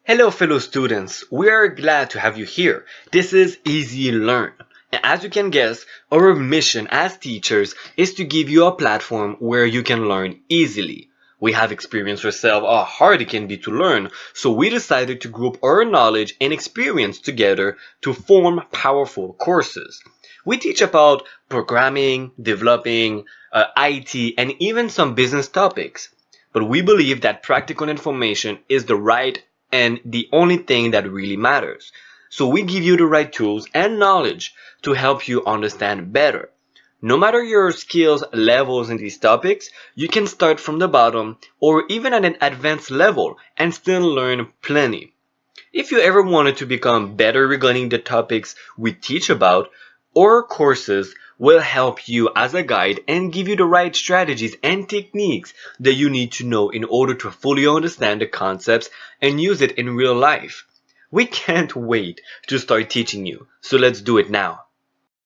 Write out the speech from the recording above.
Hello fellow students, we are glad to have you here. This is Easy Learn. And as you can guess, our mission as teachers is to give you a platform where you can learn easily. We have experienced ourselves how hard it can be to learn, so we decided to group our knowledge and experience together to form powerful courses. We teach about programming, developing, IT, and even some business topics. But we believe that practical information is the right and the only thing that really matters. So we give you the right tools and knowledge to help you understand better. No matter your skills levels in these topics, you can start from the bottom or even at an advanced level and still learn plenty. If you ever wanted to become better regarding the topics we teach about, our courses will help you as a guide and give you the right strategies and techniques that you need to know in order to fully understand the concepts and use it in real life. We can't wait to start teaching you, so let's do it now.